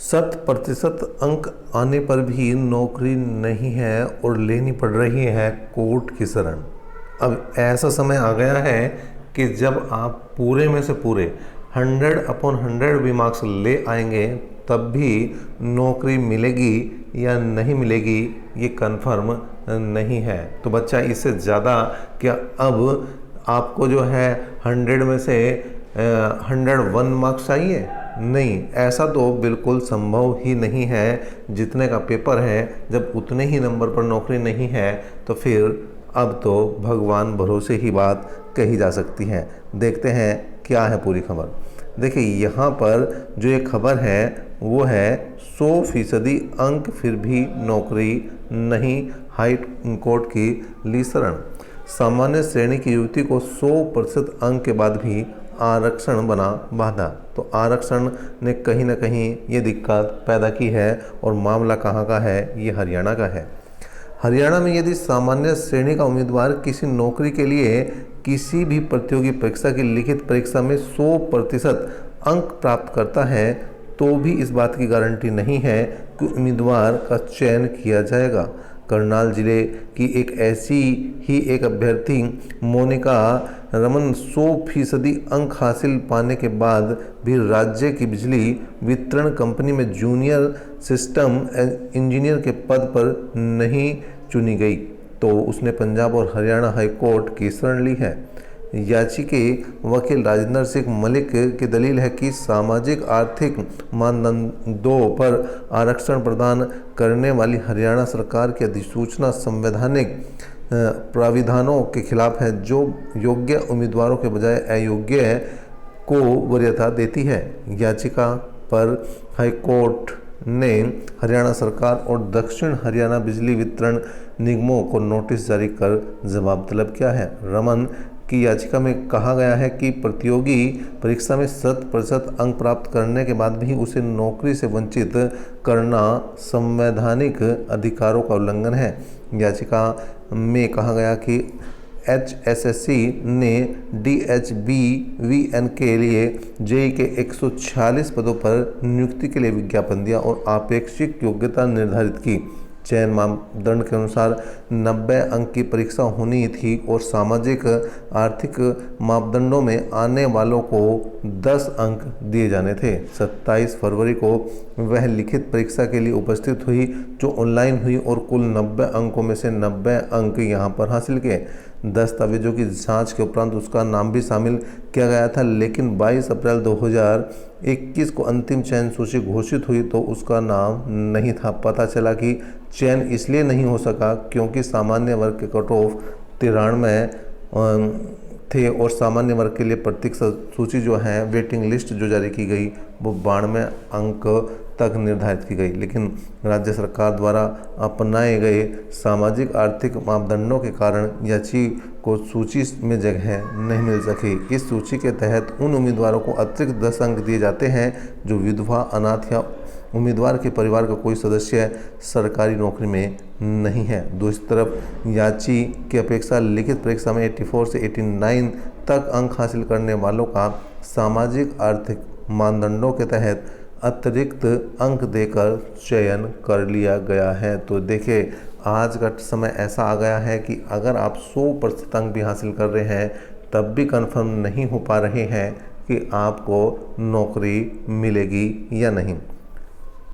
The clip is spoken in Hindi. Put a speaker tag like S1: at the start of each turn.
S1: 100% अंक आने पर भी नौकरी नहीं है और लेनी पड़ रही है कोर्ट की शरण। अब ऐसा समय आ गया है कि जब आप पूरे में से पूरे 100/100 भी मार्क्स ले आएंगे तब भी नौकरी मिलेगी या नहीं मिलेगी ये कंफर्म नहीं है। तो बच्चा इससे ज़्यादा क्या अब आपको जो है 100 में से 101 मार्क्स चाहिए? नहीं, ऐसा तो बिल्कुल संभव ही नहीं है। जितने का पेपर है जब उतने ही नंबर पर नौकरी नहीं है तो फिर अब तो भगवान भरोसे ही बात कही जा सकती है। देखते हैं क्या है पूरी खबर। देखिए यहाँ पर जो एक खबर है वो है 100% अंक फिर भी नौकरी नहीं, हाई कोर्ट की ली शरण। सामान्य श्रेणी की युवती को 100% अंक के बाद भी आरक्षण बना बाधा। तो आरक्षण ने कहीं ना कहीं ये दिक्कत पैदा की है और मामला कहाँ का है? ये हरियाणा का है। हरियाणा में यदि सामान्य श्रेणी का उम्मीदवार किसी नौकरी के लिए किसी भी प्रतियोगी परीक्षा की लिखित परीक्षा में 100% अंक प्राप्त करता है तो भी इस बात की गारंटी नहीं है कि उम्मीदवार का चयन किया जाएगा। करनाल जिले की एक ऐसी ही एक अभ्यर्थी मोनिका रमन 100% अंक हासिल पाने के बाद भी राज्य की बिजली वितरण कंपनी में जूनियर सिस्टम इंजीनियर के पद पर नहीं चुनी गई तो उसने पंजाब और हरियाणा हाई कोर्ट की शरण ली है। याचिके वकील राजेंद्र सिंह मलिक की दलील है कि सामाजिक आर्थिक मानदंडों पर आरक्षण प्रदान करने वाली हरियाणा सरकार की अधिसूचना संवैधानिक प्राविधानों के खिलाफ है जो योग्य उम्मीदवारों के बजाय अयोग्य को वरीयता देती है। याचिका पर हाईकोर्ट ने हरियाणा सरकार और दक्षिण हरियाणा बिजली वितरण निगमों को नोटिस जारी कर जवाब तलब किया है। रमन की याचिका में कहा गया है कि प्रतियोगी परीक्षा में 100% अंक प्राप्त करने के बाद भी उसे नौकरी से वंचित करना संवैधानिक अधिकारों का उल्लंघन है। याचिका में कहा गया कि HSSC ने DHBVN के लिए जेईई के 146 पदों पर नियुक्ति के लिए विज्ञापन दिया और आपेक्षिक योग्यता निर्धारित की। चयन मापदंड के अनुसार 90 अंक की परीक्षा होनी थी और सामाजिक आर्थिक मापदंडों में आने वालों को 10 अंक दिए जाने थे। 27 फरवरी को वह लिखित परीक्षा के लिए उपस्थित हुई जो ऑनलाइन हुई और कुल 90 अंकों में से 90 अंक यहां पर हासिल किए। दस्तावेजों की जांच के उपरांत उसका नाम भी शामिल किया गया था, लेकिन 22 अप्रैल 2021 को अंतिम चयन सूची घोषित हुई तो उसका नाम नहीं था। पता चला कि चयन इसलिए नहीं हो सका क्योंकि सामान्य वर्ग के कट ऑफ 93 थे और सामान्य वर्ग के लिए प्रतीक्षा सूची जो है वेटिंग लिस्ट जो जारी की गई वो 92 अंक तक निर्धारित की गई। लेकिन राज्य सरकार द्वारा अपनाए गए सामाजिक आर्थिक मापदंडों के कारण याची को सूची में जगह नहीं मिल सकी। इस सूची के तहत उन उम्मीदवारों को अतिरिक्त 10 अंक दिए जाते हैं जो विधवा, अनाथ या उम्मीदवार के परिवार का कोई सदस्य सरकारी नौकरी में नहीं है। दूसरी तरफ याची की अपेक्षा लिखित परीक्षा में 84 से 89 तक अंक हासिल करने वालों का सामाजिक आर्थिक मानदंडों के तहत अतिरिक्त अंक देकर चयन कर लिया गया है। तो देखिए आज का समय ऐसा आ गया है कि अगर आप 100% अंक भी हासिल कर रहे हैं तब भी कंफर्म नहीं हो पा रहे हैं कि आपको नौकरी मिलेगी या नहीं।